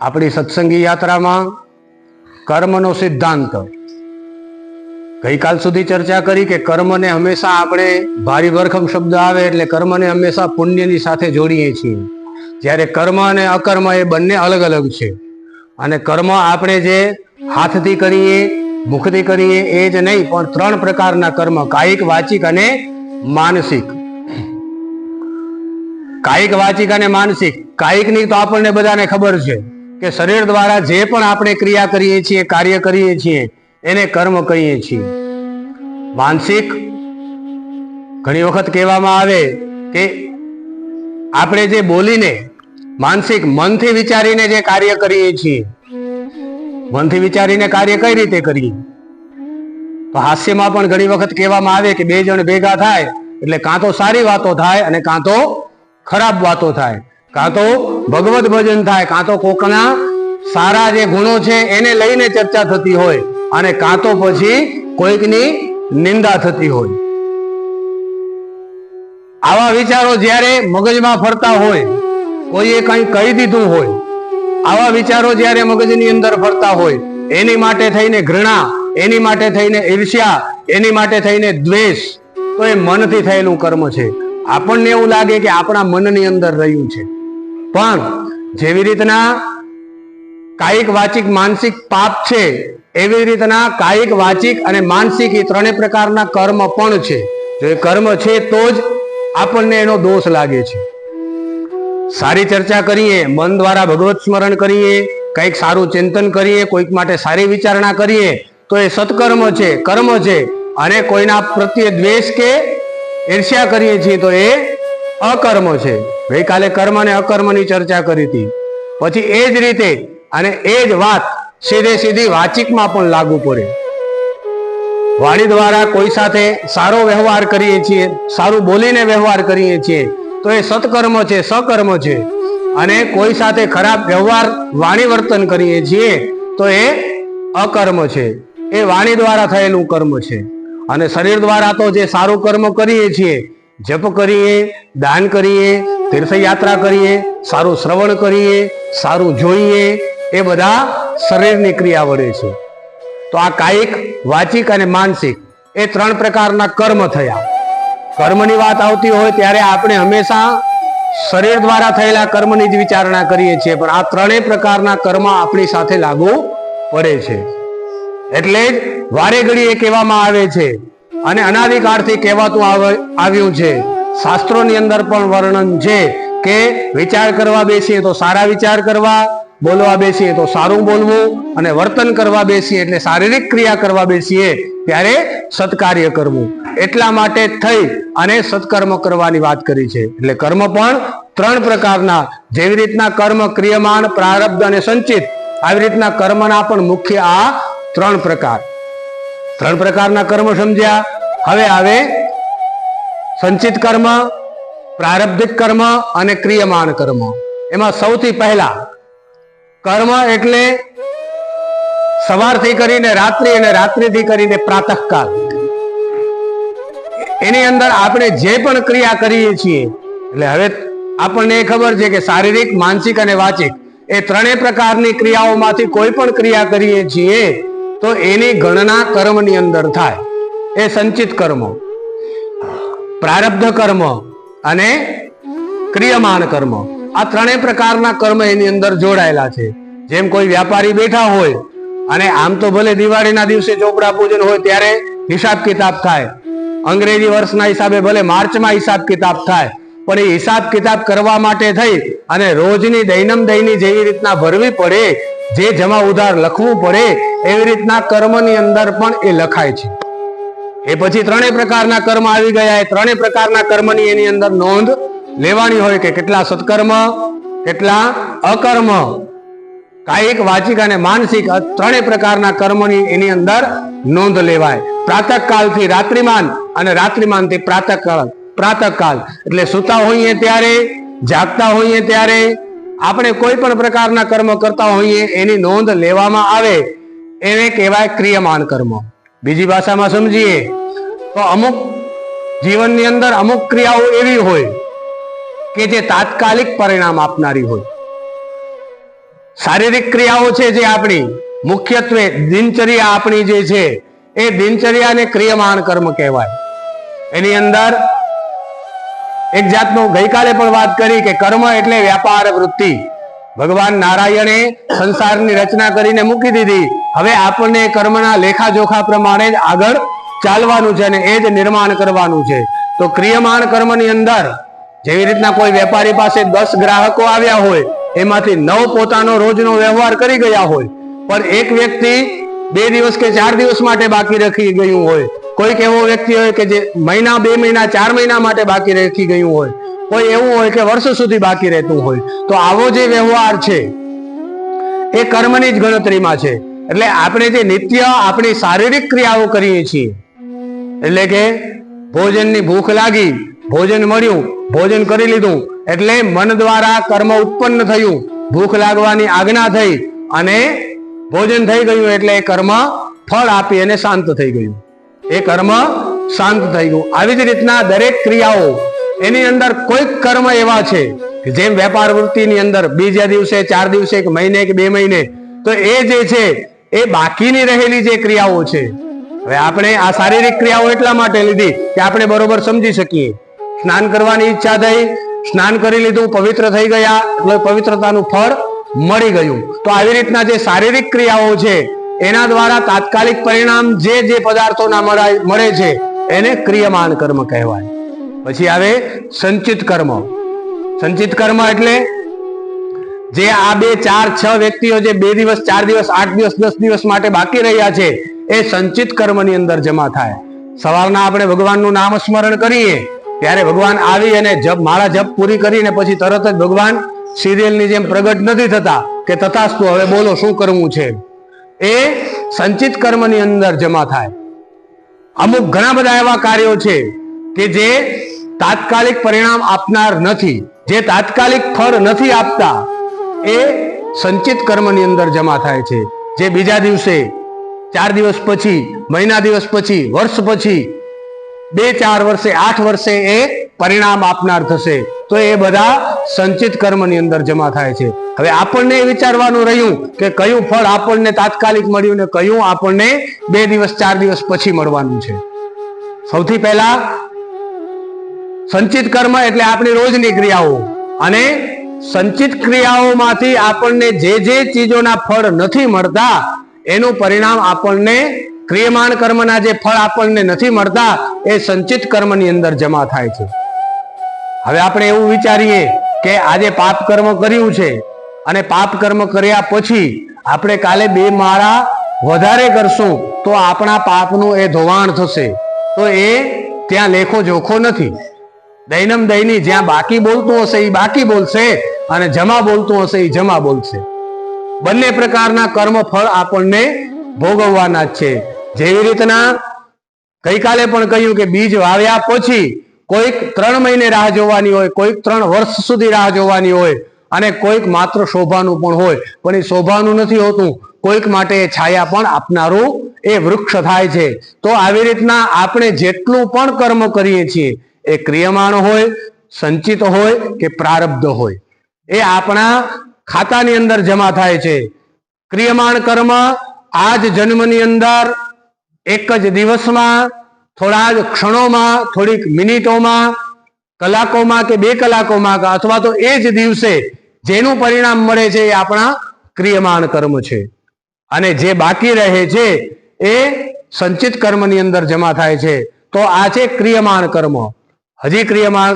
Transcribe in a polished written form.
આપણી સત્સંગી યાત્રામાં કર્મનો સિદ્ધાંત ગઈકાલ સુધી ચર્ચા કરી કે કર્મને હંમેશા આપણે ભારી ભરખમ શબ્દ આવે એટલે કર્મને હંમેશા પુણ્યની સાથે જોડીએ છીએ, જ્યારે કર્મ અને અકર્મ એ બંને અલગ અલગ છે. અને કર્મ આપણે જે હાથથી કરીએ, મુખથી કરીએ એ જ નહીં, પણ 3 પ્રકારના કર્મ, કાયિક, વાચિક અને માનસિક. કાયિક, વાચિક અને માનસિક. કાયિકની તો આપણને બધાને ખબર છે કે શરીર દ્વારા જે પણ આપણે ક્રિયા કરીએ છીએ, કાર્ય કરીએ છીએ એને કર્મ કહીએ છીએ. માનસિક ઘણી વખત કહેવામાં આવે કે આપણે જે બોલીને માનસિક મનથી વિચારીને જે કાર્ય કરીએ છીએ, મનથી વિચારીને કાર્ય કઈ રીતે કરીએ? તો હાસ્યમાં પણ ઘણી વખત કહેવામાં આવે કે 2 જણ ભેગા થાય એટલે કાં તો સારી વાતો થાય અને કાં તો ખરાબ વાતો થાય, કાં તો ભગવત ભજન થાય, કાં તો કોકના સારા જે ગુણો છે એને લઈને ચર્ચા થતી હોય અને કાં તો પછી કોઈકની નિંદા થતી હોય. આવા વિચારો જ્યારે મગજમાં ફરતા હોય, કોઈએ કંઈ કહી દીધું હોય, આવા વિચારો જ્યારે મગજની અંદર ફરતા હોય, એની માટે થઈને ઘૃણા, એની માટે થઈને ઈર્ષ્યા, એની માટે થઈને દ્વેષ, તો એ મનથી થયેલું કર્મ છે. આપણને એવું લાગે કે આપણા મનની અંદર રહ્યું છે, પણ જેવી રીતના કાયિક, વાચિક, માનસિક પાપ છે એવી રીતના કાયિક, વાચિક અને માનસિક એ 3 પ્રકારના કર્મ પણ છે. જો એ કર્મ છે તો જ આપણને એનો દોષ લાગે છે. સારી ચર્ચા કરીએ, મન દ્વારા ભગવત સ્મરણ કરીએ, કંઈક સારું ચિંતન કરીએ, કોઈક માટે સારી વિચારણા કરીએ તો એ સત્કર્મ છે, કર્મ છે. અને કોઈના પ્રત્યે દ્વેષ કે ઈર્ષ્યા કરીએ છીએ તો એ અકર્મ છે. ગઈકાલે કર્મ અને અકર્મની ચર્ચા કરી હતી. પછી એ જ રીતે અને એ જ વાત સીધી વાચિકમાં પણ લાગુ પડે. વાણી દ્વારા કોઈ સાથે સારો વ્યવહાર કરીએ છીએ, સારું બોલીને વ્યવહાર કરીએ છીએ તો એ સત્કર્મ છે, સકર્મ છે. અને કોઈ સાથે ખરાબ વ્યવહાર, વાણી વર્તન કરીએ છીએ તો એ અકર્મ છે, એ વાણી દ્વારા થયેલું કર્મ છે. અને શરીર દ્વારા તો જે સારું કર્મ કરીએ છીએ, જપ કરીએ, દાન કરીએ, તીર્થયાત્રા કરીએ, સારું શ્રવણ કરીએ, સારું જોઈએ, એ બધા શરીરની ક્રિયા વડે છે. તો આ કાયિક, વાચિક અને માનસિક એ 3 પ્રકારના કર્મ થયા. કર્મની વાત આવતી હોય ત્યારે આપણે હંમેશા શરીર દ્વારા થયેલા કર્મની જ વિચારણા કરીએ છીએ, પણ આ 3 પ્રકારના કર્મ આપણી સાથે લાગુ પડે છે. એટલે જ વારે ઘડીએ કહેવામાં આવે છે અને અનાદિકાળથી કહેવાતું આવ્યું છે, શાસ્ત્રોની અંદર પણ વર્ણન છે કે વિચાર કરવા બેસીએ તો સારા વિચાર કરવા, બોલવા બેસીએ તો સારું બોલવું, અને વર્તન કરવા બેસીએ એટલે શારીરિક ક્રિયા કરવા બેસીએ ત્યારે સત્કાર્ય કરવું. એટલા માટે થઈ અને સત્કર્મ કરવાની વાત કરી છે. એટલે કર્મ પણ 3 પ્રકારના, જેવી રીતના કર્મ ક્રિયમાણ, પ્રારબ્ધ અને સંચિત, આવી રીતના કર્મના પણ મુખ્ય આ 3 પ્રકાર. 3 પ્રકારના કર્મ સમજ્યા. હવે આવે સંચિત કર્મ, પ્રારબ્ધિક કર્મ અને ક્રિયમાણ કર્મ. એમાં સૌથી પહેલા કર્મ એટલે સવારથી કરીને રાત્રિ અને રાત્રિથી કરીને પ્રાતઃકાલ, એની અંદર આપણે જે પણ ક્રિયા કરીએ છીએ, એટલે હવે આપણને ખબર છે કે શારીરિક, માનસિક અને વાચિક એ 3 પ્રકારની ક્રિયાઓમાંથી કોઈ પણ ક્રિયા કરીએ છીએ તો એની ગણના કર્મની અંદર થાય. એ સંચિત કર્મ, પ્રારબ્ધ કર્મ અને ક્રિયમાણ કર્મ, આ 3 પ્રકારના કર્મ એની અંદર જોડાયેલા છે. જેમ કોઈ વ્યાપારી બેઠા હોય અને આમ તો ભલે દિવાળીના દિવસે ચોપડા પૂજન હોય ત્યારે હિસાબ કિતાબ થાય, અંગ્રેજી વર્ષના હિસાબે ભલે માર્ચમાં હિસાબ કિતાબ થાય, પણ એ હિસાબ કિતાબ કરવા માટે થઈ અને રોજની દૈનંદિની જેવી રીતના ભરવી પડે, જે જમા ઉધાર લખવું પડે, એવી રીતના કર્મની અંદર પણ એ લખાય છે. એ પછી 3 પ્રકારના કર્મ આવી ગયા. એ 3 પ્રકારના કર્મની એની અંદર નોંધ લેવાની હોય કે કેટલા સત્કર્મ, કેટલા અકર્મ, કાયિક, વાચિક અને માનસિક 3 પ્રકારના કર્મની એની અંદર નોંધ લેવાય. પ્રાતઃકાલથી રાત્રિમાન અને રાત્રિમાનથી પ્રાતઃકાલ એટલે સૂતા હોઈએ ત્યારે, જાગતા હોઈએ ત્યારે, આપણે કોઈ પણ પ્રકારના કર્મ કરતા હોઈએ એની નોંધ લેવામાં આવે, એને કહેવાય ક્રિયમાણ કર્મ. બીજી ભાષામાં સમજીએ તો અમુક જીવનની અંદર અમુક ક્રિયાઓ એવી હોય કે જે તાત્કાલિક પરિણામ આપનારી હોય. શારીરિક ક્રિયાઓ છે જે આપણી મુખ્યત્વે દિનચર્યા આપણી જે છે એ દિનચર્યાને ક્રિયમાણ કર્મ કહેવાય. એની અંદર એક જાતનું ગઈકાલે પણ વાત કરી કે કર્મ એટલે વ્યાપાર વૃત્તિ. ભગવાન નારાયણે સંસારની રચના કરીને મૂકી દીધી. હવે આપણને કર્મના લેખાજોખા પ્રમાણે જ આગળ ચાલવાનું છે અને એ જ નિર્માણ કરવાનું છે. તો ક્રિયમાણ કર્મની અંદર જેવી રીતના કોઈ વેપારી પાસે 10 ગ્રાહકો આવ્યા હોય, એમાંથી 9 પોતાનો રોજનો વ્યવહાર કરી ગયા હોય, પણ એક વ્યક્તિ 2 દિવસ કે 4 દિવસ માટે બાકી રાખી ગયું હોય, કોઈક એવો વ્યક્તિ હોય કે જે મહિના 2 મહિના 4 મહિના માટે બાકી રાખી ગયું હોય, કોઈ એવું હોય કે વર્ષો સુધી બાકી રહેતું હોય, તો આવો જે વ્યવહાર છે એ કર્મની જ ગણતરીમાં છે. એટલે આપણે જે નિત્ય આપણી શારીરિક ક્રિયાઓ કરીએ છીએ, એટલે કે ભોજનની ભૂખ લાગી, ભોજન મળ્યું, ભોજન કરી લીધું એટલે મન દ્વારા કર્મ ઉત્પન્ન થયું, ભૂખ લાગવાની આજ્ઞા થઈ અને ભોજન થઈ ગયું એટલે એ કર્મ ફળ આપી અને શાંત થઈ ગયું, એ કર્મ શાંત થઈ ગયું. આવી જ રીતના દરેક ક્રિયાઓ એની અંદર કોઈક કર્મ એવા છે કે જેમ વેપાર વૃત્તિની અંદર બીજા દિવસે 4 દિવસે કે મહિને કે 2 મહિને, તો એ જે છે એ બાકીની રહેલી જે ક્રિયાઓ છે. હવે આપણે આ શારીરિક ક્રિયાઓ એટલા માટે લીધી કે આપણે બરોબર સમજી શકીએ. સ્નાન કરવાની ઈચ્છા થઈ, સ્નાન કરી લીધું, પવિત્ર થઈ ગયા એટલે પવિત્રતાનું ફળ મળી ગયું. તો આવી રીતના જે શારીરિક ક્રિયાઓ છે એના દ્વારા તાત્કાલિક પરિણામ જે જે પદાર્થોના મળે છે એને ક્રિયમાણ કર્મ કહેવાય. પછી આવે સંચિત કર્મ. સંચિત કર્મ એટલે જે આ 2 4 6 વ્યક્તિઓ જે 2 દિવસ 4 દિવસ 8 દિવસ 10 દિવસ માટે બાકી રહ્યા છે એ સંચિત કર્મની અંદર જમા થાય. સવારના આપણે ભગવાનનું નામ સ્મરણ કરીએ ત્યારે ભગવાન આવી અને માળા જપ પૂરી કરીને પછી તરત જ ભગવાન સિરિયલની જેમ પ્રગટ નથી થતા કે તથાસ્તુ હવે બોલો શું કરવું છે. એ સંચિત કર્મની અંદર જમા થાય. અમુક ઘણા બધા એવા કાર્યો છે કે જે તાત્કાલિક પરિણામ આપનાર નથી, જે તાત્કાલિક ફળ નથી આપતા, એ સંચિત કર્મની અંદર જમા થાય છે. જે બીજા દિવસે 4 દિવસ પછી, મહિના દિવસ પછી, વર્ષ પછી, 2-4 વર્ષે 8 વર્ષે એ પરિણામ આપનાર થશે. તો એ બધા સંચિત કર્મની અંદર જમા થાય છે. હવે આપણને વિચારવાનું રહ્યું કે કયું ફળ આપણને તાત્કાલિક મળ્યું ને કયું આપણને 2 દિવસ 4 દિવસ પછી મળવાનું છે. સૌથી પહેલા સંચિત કર્મ એટલે આપણી રોજની ક્રિયાઓ, અને સંચિત ક્રિયાઓમાંથી આપણને જે જે ચીજોના ફળ નથી મળતા એનું પરિણામ આપણને ક્રિયમાણ કર્મના જે ફળ આપણને નથી મળતા એ સંચિત કર્મની અંદર જમા થાય છે. હવે આપણે એવું વિચારીએ કે આજે પાપ કર્મ કર્યું છે અને પાપ કર્મ કર્યા પછી આપણે કાલે 2 માળા વધારે કરશું તો આપણા પાપનું એ ધોવાણ થશે. તો એ ત્યાં લેખો જોખો નથી. દૈનમ દૈની જ્યાં બાકી બોલતું હશે એ બાકી બોલશે અને જમા બોલતું હશે એ જમા બોલશે. બંને પ્રકારના કર્મ ફળ આપણને ભોગવવાના જ છે. જેવી રીતના ગઈકાલે પણ કહ્યું કે બીજ વાવ્યા પછી કોઈક 3 મહિને રાહ જોવાની હોય, કોઈક 3 વર્ષ સુધી રાહ જોવાની હોય અને કોઈક માત્ર શોભાનું પણ હોય, પણ એ શોભાનું નથી હોતું, કોઈક માટે છાયા પણ આપનારું એ વૃક્ષ થાય છે. તો આવી રીતના આપણે જેટલું પણ કર્મ કરીએ છીએ એ ક્રિયમાણ હોય, સંચિત હોય કે પ્રારબ્ધ હોય, એ આપણા ખાતાની અંદર જમા થાય છે. ક્રિયમાણ કર્મ આ જ જન્મની અંદર એક જ દિવસમાં, થોડા જ ક્ષણોમાં, થોડીક મિનિટોમાં, કલાકોમાં કે 2 કલાકોમાં અથવા તો એ જ દિવસે જેનું પરિણામ મળે છે એ આપણા ક્રિયમાણ કર્મ છે. અને જે બાકી રહે છે એ સંચિત કર્મની અંદર જમા થાય છે. તો આ છે ક્રિયમાણ કર્મ. હજી ક્રિયમાણ